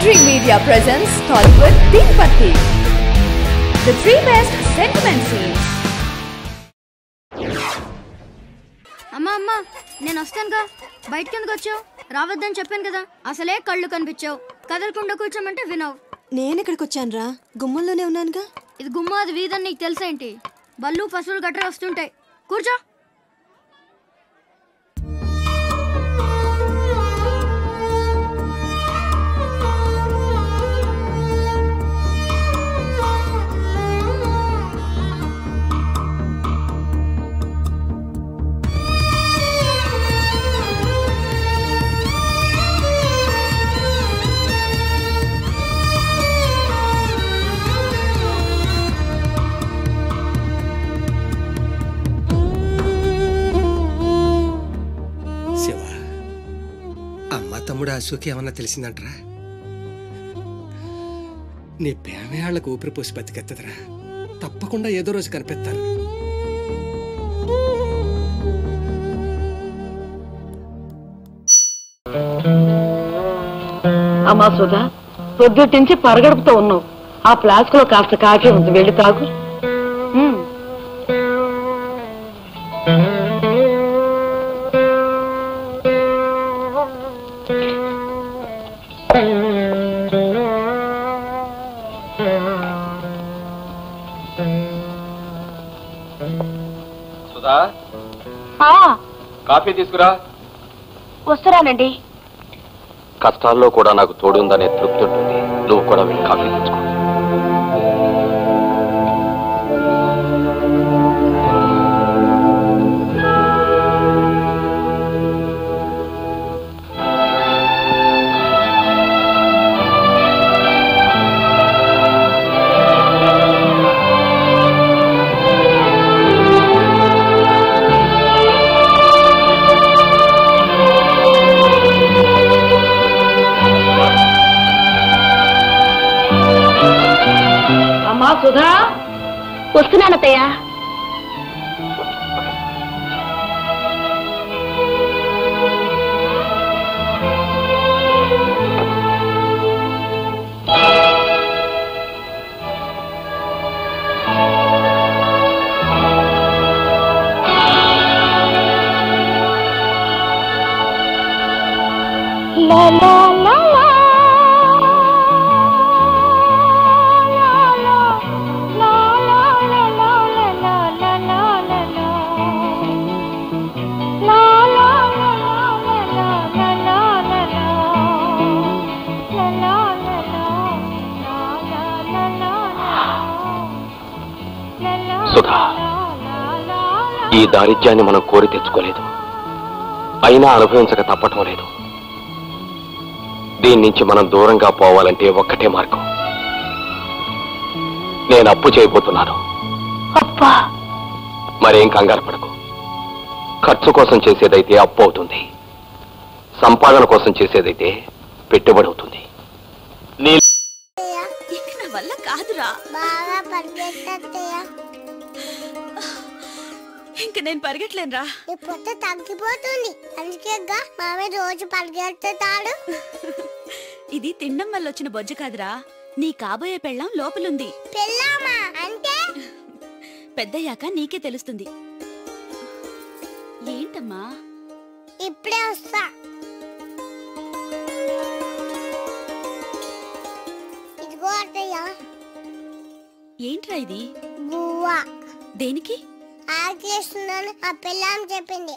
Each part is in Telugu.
Dream Media presents Tollywood Deepati, the three best sentiment scenes. అమ్మా అమ్మా నేను వస్తానుగా. బయటికి ఎందుకు వచ్చావు? రావద్దని చెప్పాను కదా. అసలే కళ్ళు కనిపించావు. కదలకుండా కూర్చోమంటే వినవు. నేను ఇక్కడికి వచ్చాను రా, గుమ్మంలోనే ఉన్నానుగా. ఇది గుమ్మ, అది వీధని నీకు తెలుసేంటి? బళ్ళు పశువులు గట్రా వస్తుంటాయి. కూర్చో. తమ్ముడు అశోక్ ఏమన్నా తెలిసిందంటరా? నీ పేమేళ్లకు ఊపిరి పోసి బతికెత్తదరా. తప్పకుండా ఏదో రోజు కనిపెత్తారు. అమ్మా సుధా, పొద్దుటించి పరగడుపుతో ఉన్నావు. ఆ ఫ్లాస్క్ లో కాస్త కాకి ఉంది, వెళ్ళి తాగు. సుధా, కాఫీ తీసుకురా. వస్తున్నానండి. కష్టాల్లో కూడా నాకు తోడుందనే తృప్తి ఉంటుంది. నువ్వు కూడా వెళ్ళి కాఫీ తెచ్చుకో. సుధా, వస్తున్నానత్తయ్యా. లా లా లా సుధా, ఈ దారిద్ర్యాన్ని మనం కోరి తెచ్చుకోలేదు. అయినా అనుభవించక తప్పటం లేదు. దీని నుంచి మనం దూరంగా పోవాలంటే ఒక్కటే మార్గం. నేను అప్పు చేయబోతున్నాను. మరేం కంగారు పడకు. ఖర్చు కోసం చేసేదైతే అప్పు అవుతుంది, సంపాదన కోసం చేసేదైతే పెట్టుబడి అవుతుంది. వల్ల కాదురా, ఇంక నేను పరిగెట్టలేనురా. ఇప్పుడు తగ్గిపోతుంది, అందుకేగా మామయ్య రోజు పరిగెత్తుతాడు. ఇది తినడం వల్ల వచ్చిన బొజ్జ కాదురా, నీ కాబోయే పెళ్ళాం లోపలుంది. పెళ్ళామా అంటే? పెద్దయ్యాక నీకే తెలుస్తుంది. ఏంటమ్మా? ఇప్పుడే వస్తా. ఇదిగో అత్తయ్య. ఏంట్రా ఇది? బువ్వా. దేనికి? ఆకేస్తున్నాను, ఆ పెళ్ళాం చెప్పింది.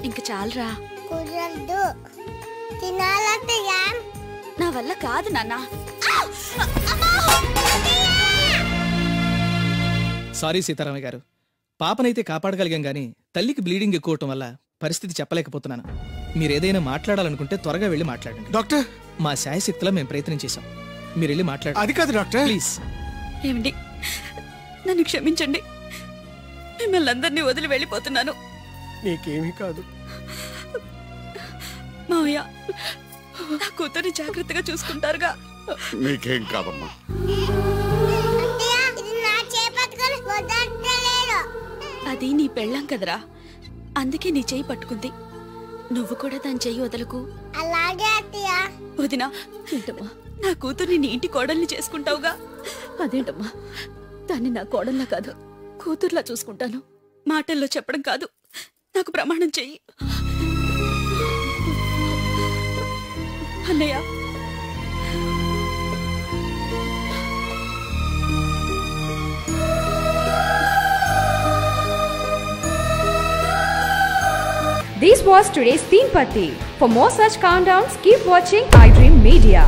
ఇంక చాలరా. కుదరదు, తినాలత్తయ్య. నా వల్ల కాదు నాన్న. సారీ సీతారామయ్య గారు, పాపనైతే కాపాడగలిగాం గానీ తల్లికి బ్లీడింగ్ ఎక్కువటం వల్ల పరిస్థితి చెప్పలేకపోతున్నాను. మీరేదైనా మాట్లాడాలనుకుంటే త్వరగా వెళ్ళి మాట్లాడండి. డాక్టర్, మా శాయశక్తిలో మేము ప్రయత్నం చేశాం. మీరు వెళ్ళి మాట్లాడండి. అది కాదు డాక్టర్, ప్లీజ్. ఏమండి, నన్ను క్షమించండి. మిమ్మల్ని అందరినీ వదిలి వెళ్ళిపోతున్నాను. నీకేమీ కాదు మావయ్య. నా కూతుర్ని జాగ్రత్తగా చూసుకుంటారుగా? నీకేం కాదమ్మా. అత్తయ్య అది నీ పెళ్ళాం కదరా, అందుకే నీ చెయ్యి పట్టుకుంది. నువ్వు కూడా దాని చెయ్యి వదలకు. అలాగే అత్తయ్య. వదినా, ఏంటమ్మా నా కూతుర్ని నీ ఇంటి కోడల్ని చేసుకుంటావుగా? అదేంటమ్మా, దాన్ని నా కోడల్లా కాదు కూతుర్లా చూసుకుంటాను. మాటల్లో చెప్పడం కాదు, నాకు ప్రమాణం చెయ్యి. అన్నయ్య, This was today's Teen Patti. For more such countdowns, keep watching iDream Media.